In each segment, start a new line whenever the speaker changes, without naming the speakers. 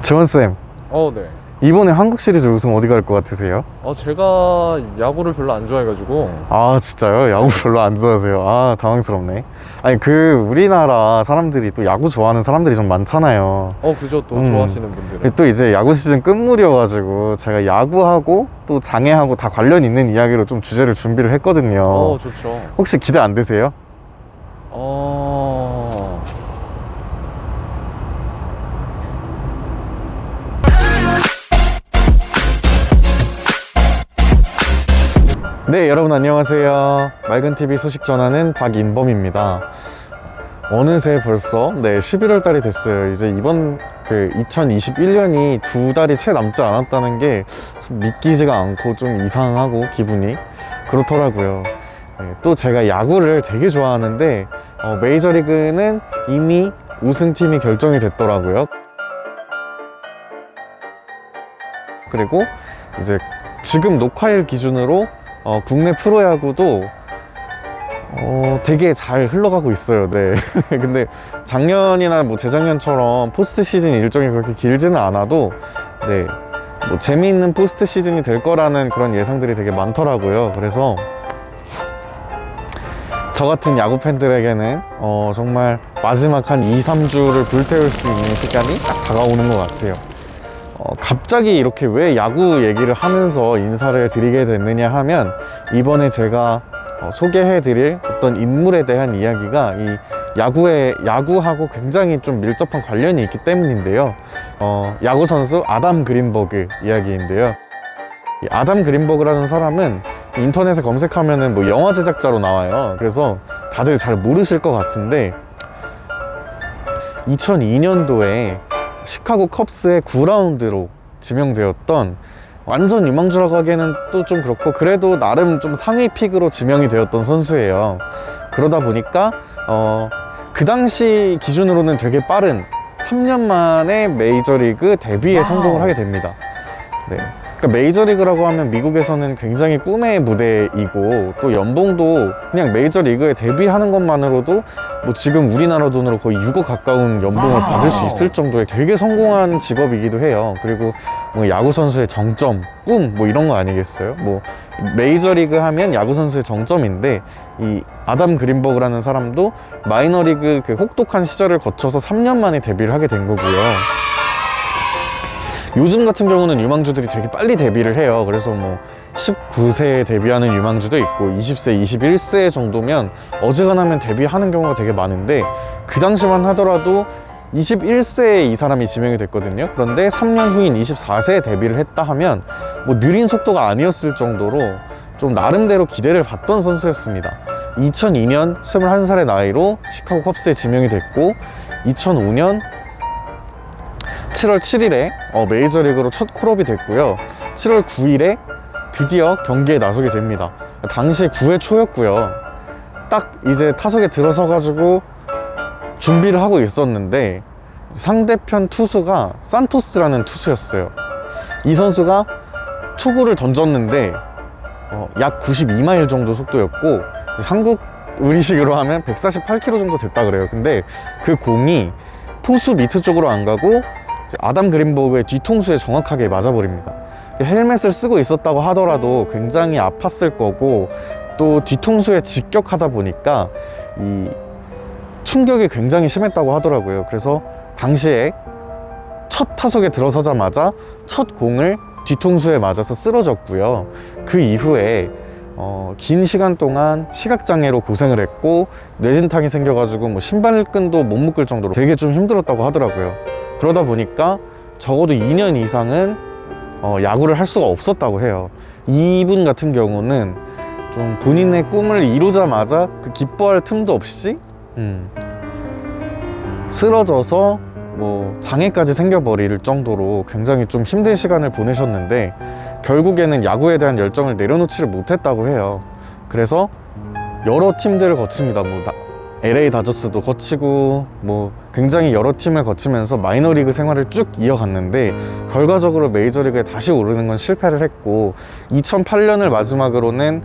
재원쌤,
네.
이번에 한국 시리즈 우승 어디 갈 것 같으세요?
제가 야구를 별로 안 좋아해가지고.
아, 진짜요? 야구 별로 안 좋아하세요? 아, 당황스럽네. 아니, 우리나라 사람들이 또 야구 좋아하는 사람들이 좀 많잖아요.
그죠. 또 좋아하시는 분들은.
또 이제 야구 시즌 끝물이어가지고 제가 야구하고 또 장애하고 다 관련 있는 이야기로 좀 주제를 준비를 했거든요.
좋죠.
혹시 기대 안 되세요? 네, 여러분 안녕하세요. 맑은TV 소식 전하는 박인범입니다. 어느새 벌써 11월 달이 됐어요. 이제 이번 2021년이 두 달이 채 남지 않았다는 게 좀 믿기지가 않고 좀 이상하고 기분이 그렇더라고요. 네, 또 제가 야구를 되게 좋아하는데 메이저리그는 이미 우승팀이 결정이 됐더라고요. 그리고 이제 지금 녹화일 기준으로 국내 프로야구도 되게 잘 흘러가고 있어요. 네. 근데 작년이나 뭐 재작년처럼 포스트 시즌 일정이 그렇게 길지는 않아도 뭐 재미있는 포스트 시즌이 될 거라는 그런 예상들이 되게 많더라고요. 그래서 저 같은 야구 팬들에게는 정말 마지막 한 2-3주를 불태울 수 있는 시간이 딱 다가오는 것 같아요. 갑자기 이렇게 왜 야구 얘기를 하면서 인사를 드리게 됐느냐 하면, 이번에 제가 소개해 드릴 어떤 인물에 대한 이야기가 이 야구하고 굉장히 좀 밀접한 관련이 있기 때문인데요. 야구 선수 아담 그린버그 이야기인데요. 이 아담 그린버그라는 사람은 인터넷에 검색하면은 뭐 영화 제작자로 나와요. 그래서 다들 잘 모르실 것 같은데, 2002년도에 시카고 컵스의 9라운드로 지명되었던, 완전 유망주라고 하기에는 또 좀 그렇고 그래도 나름 좀 상위 픽으로 지명이 되었던 선수예요. 그러다 보니까 그 당시 기준으로는 되게 빠른 3년 만에 메이저리그 데뷔에 성공을 하게 됩니다. 네. 그러니까 메이저리그라고 하면 미국에서는 굉장히 꿈의 무대이고, 또 연봉도 그냥 메이저리그에 데뷔하는 것만으로도 뭐 지금 우리나라 돈으로 거의 6억 가까운 연봉을 받을 수 있을 정도의 되게 성공한 직업이기도 해요. 그리고 뭐 야구 선수의 정점, 꿈 뭐 이런 거 아니겠어요? 뭐 메이저리그 하면 야구 선수의 정점인데, 이 아담 그린버그라는 사람도 마이너리그 혹독한 시절을 거쳐서 3년 만에 데뷔를 하게 된 거고요. 요즘 같은 경우는 유망주들이 되게 빨리 데뷔를 해요. 그래서 뭐 19세에 데뷔하는 유망주도 있고 20세, 21세 정도면 어지간하면 데뷔하는 경우가 되게 많은데, 그 당시만 하더라도 21세에 이 사람이 지명이 됐거든요. 그런데 3년 후인 24세에 데뷔를 했다 하면 뭐 느린 속도가 아니었을 정도로 좀 나름대로 기대를 받던 선수였습니다. 2002년 21살의 나이로 시카고 컵스에 지명이 됐고, 2005년 7월 7일에 메이저리그로 첫 콜업이 됐고요. 7월 9일에 드디어 경기에 나서게 됩니다. 당시 9회 초였고요. 딱 이제 타석에 들어서 가지고 준비를 하고 있었는데, 상대편 투수가 산토스라는 투수였어요. 이 선수가 초구를 던졌는데 약 92마일 정도 속도였고, 한국 우리식으로 하면 148km 정도 됐다 그래요. 근데 그 공이 포수 밑에 쪽으로 안 가고 아담 그린버그의 뒤통수에 정확하게 맞아버립니다. 헬멧을 쓰고 있었다고 하더라도 굉장히 아팠을 거고, 또 뒤통수에 직격하다 보니까 이 충격이 굉장히 심했다고 하더라고요. 그래서 당시에 첫 타석에 들어서자마자 첫 공을 뒤통수에 맞아서 쓰러졌고요. 그 이후에 긴 시간 동안 시각장애로 고생을 했고, 뇌진탕이 생겨가지고 뭐 신발끈도 못 묶을 정도로 되게 좀 힘들었다고 하더라고요. 그러다 보니까 적어도 2년 이상은 야구를 할 수가 없었다고 해요. 이분 같은 경우는 좀 본인의 꿈을 이루자마자 기뻐할 틈도 없이 쓰러져서 뭐 장애까지 생겨버릴 정도로 굉장히 좀 힘든 시간을 보내셨는데, 결국에는 야구에 대한 열정을 내려놓지를 못했다고 해요. 그래서 여러 팀들을 거칩니다. 뭐 LA 다저스도 거치고 뭐 굉장히 여러 팀을 거치면서 마이너리그 생활을 쭉 이어갔는데, 결과적으로 메이저리그에 다시 오르는 건 실패를 했고, 2008년을 마지막으로는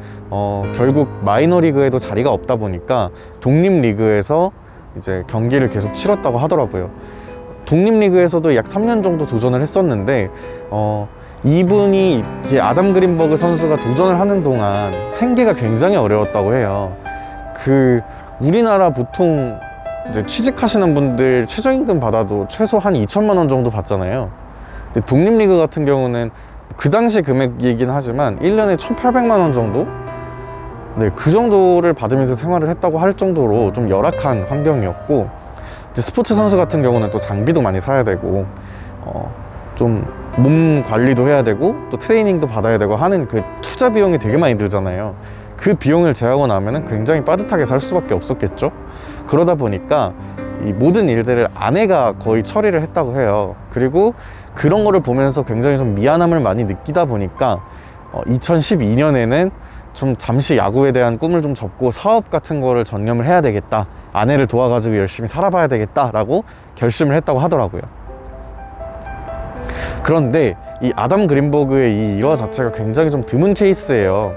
결국 마이너리그에도 자리가 없다 보니까 독립리그에서 이제 경기를 계속 치렀다고 하더라고요. 독립리그에서도 약 3년 정도 도전을 했었는데 이분이 이제 아담 그린버그 선수가 도전을 하는 동안 생계가 굉장히 어려웠다고 해요. 우리나라 보통 이제 취직하시는 분들 최저임금 받아도 최소 한 2천만 원 정도 받잖아요. 근데 독립리그 같은 경우는 그 당시 금액이긴 하지만 1년에 1,800만 원 정도? 네, 그 정도를 받으면서 생활을 했다고 할 정도로 좀 열악한 환경이었고, 이제 스포츠 선수 같은 경우는 또 장비도 많이 사야 되고 좀 몸 관리도 해야 되고 또 트레이닝도 받아야 되고 하는 그 투자 비용이 되게 많이 들잖아요. 그 비용을 제하고 나면은 굉장히 빠듯하게 살 수밖에 없었겠죠. 그러다 보니까 이 모든 일들을 아내가 거의 처리를 했다고 해요. 그리고 그런 거를 보면서 굉장히 좀 미안함을 많이 느끼다 보니까 2012년에는 좀 잠시 야구에 대한 꿈을 좀 접고 사업 같은 거를 전념을 해야 되겠다, 아내를 도와가지고 열심히 살아봐야 되겠다 라고 결심을 했다고 하더라고요. 그런데 이 아담 그린버그의 이 일화 자체가 굉장히 좀 드문 케이스예요.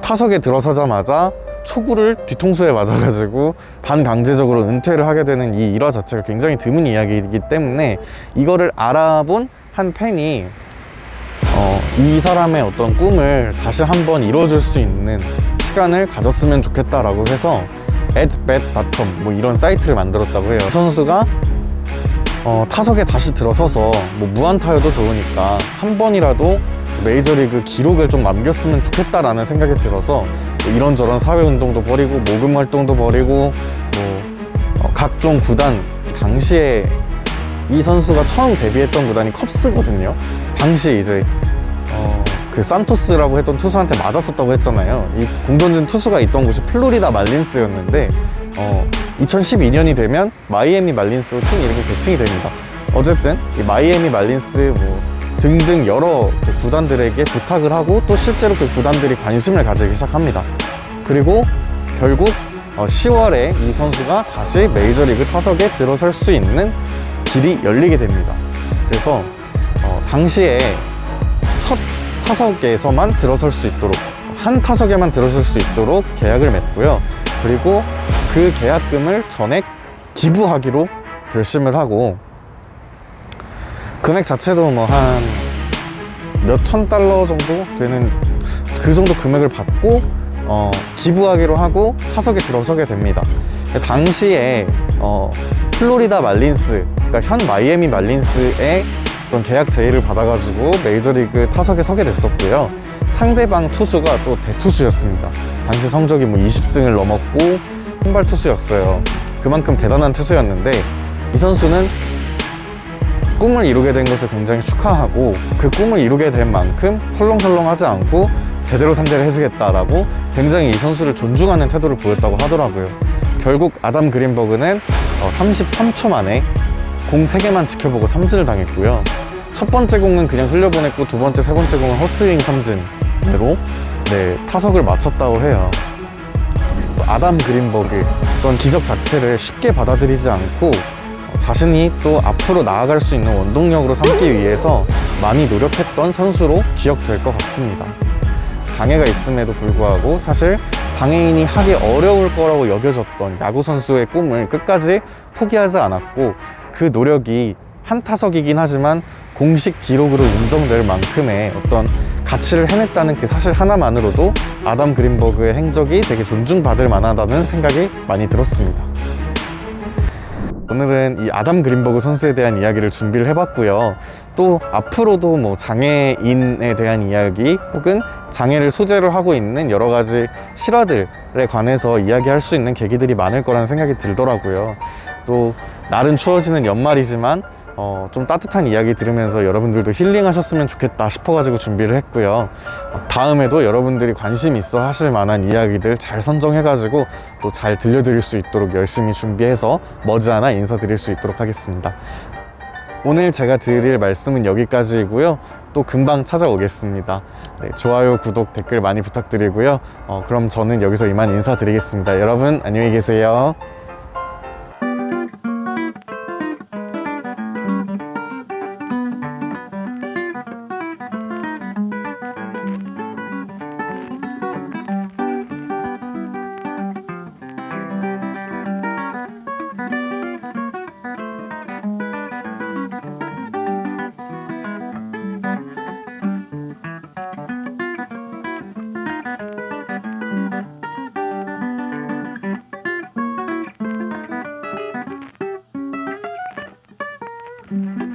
타석에 들어서자마자 초구를 뒤통수에 맞아가지고 반강제적으로 은퇴를 하게 되는 이 일화 자체가 굉장히 드문 이야기이기 때문에 이거를 알아본 한 팬이 이 사람의 어떤 꿈을 다시 한번 이뤄줄 수 있는 시간을 가졌으면 좋겠다라고 해서 atbat.com 뭐 이런 사이트를 만들었다고 해요. 선수가 타석에 다시 들어서서 뭐 무안타여도 좋으니까 한 번이라도 메이저리그 기록을 좀 남겼으면 좋겠다라는 생각이 들어서 뭐 이런저런 사회운동도 벌이고 모금 활동도 벌이고 뭐 각종 구단, 당시에 이 선수가 처음 데뷔했던 구단이 컵스거든요. 당시 이제 그 산토스라고 했던 투수한테 맞았었다고 했잖아요. 이 공던진 투수가 있던 곳이 플로리다 말린스였는데 2012년이 되면 마이애미 말린스로 팀 이름이 개칭이 됩니다. 어쨌든 이 마이애미 말린스 뭐 등등 여러 그 구단들에게 부탁을 하고 또 실제로 그 구단들이 관심을 가지기 시작합니다. 그리고 결국 10월에 이 선수가 다시 메이저리그 타석에 들어설 수 있는 길이 열리게 됩니다. 그래서 당시에 첫 타석에서만 들어설 수 있도록, 한 타석에만 들어설 수 있도록 계약을 맺고요. 그리고 그 계약금을 전액 기부하기로 결심을 하고, 금액 자체도 뭐 한 몇천 달러 정도 되는 그 정도 금액을 받고 기부하기로 하고 타석에 들어서게 됩니다. 당시에 플로리다 말린스, 그러니까 현 마이애미 말린스의 어떤 계약 제의를 받아가지고 메이저리그 타석에 서게 됐었고요. 상대방 투수가 또 대투수였습니다. 당시 성적이 뭐 20승을 넘었고 선발 투수였어요. 그만큼 대단한 투수였는데 이 선수는 꿈을 이루게 된 것을 굉장히 축하하고 그 꿈을 이루게 된 만큼 설렁설렁하지 않고 제대로 상대를 해주겠다라고 굉장히 이 선수를 존중하는 태도를 보였다고 하더라고요. 결국 아담 그린버그는 33초 만에 공 3개만 지켜보고 삼진을 당했고요. 첫 번째 공은 그냥 흘려보냈고 두 번째, 세 번째 공은 헛스윙 삼진으로 타석을 마쳤다고 해요. 아담 그린버그 그런 기적 자체를 쉽게 받아들이지 않고 자신이 또 앞으로 나아갈 수 있는 원동력으로 삼기 위해서 많이 노력했던 선수로 기억될 것 같습니다. 장애가 있음에도 불구하고 사실 장애인이 하기 어려울 거라고 여겨졌던 야구 선수의 꿈을 끝까지 포기하지 않았고 그 노력이 한 타석이긴 하지만 공식 기록으로 인정될 만큼의 어떤 가치를 해냈다는 그 사실 하나만으로도 아담 그린버그의 행적이 되게 존중받을 만하다는 생각이 많이 들었습니다. 오늘은 이 아담 그린버그 선수에 대한 이야기를 준비를 해봤고요. 또 앞으로도 뭐 장애인에 대한 이야기 혹은 장애를 소재로 하고 있는 여러 가지 실화들에 관해서 이야기할 수 있는 계기들이 많을 거라는 생각이 들더라고요. 또 날은 추워지는 연말이지만 좀 따뜻한 이야기 들으면서 여러분들도 힐링하셨으면 좋겠다 싶어가지고 준비를 했고요. 다음에도 여러분들이 관심 있어 하실 만한 이야기들 잘 선정해가지고 또 잘 들려드릴 수 있도록 열심히 준비해서 머지않아 인사드릴 수 있도록 하겠습니다. 오늘 제가 드릴 말씀은 여기까지이고요. 또 금방 찾아오겠습니다. 좋아요, 구독, 댓글 많이 부탁드리고요. 그럼 저는 여기서 이만 인사드리겠습니다. 여러분 안녕히 계세요. 네.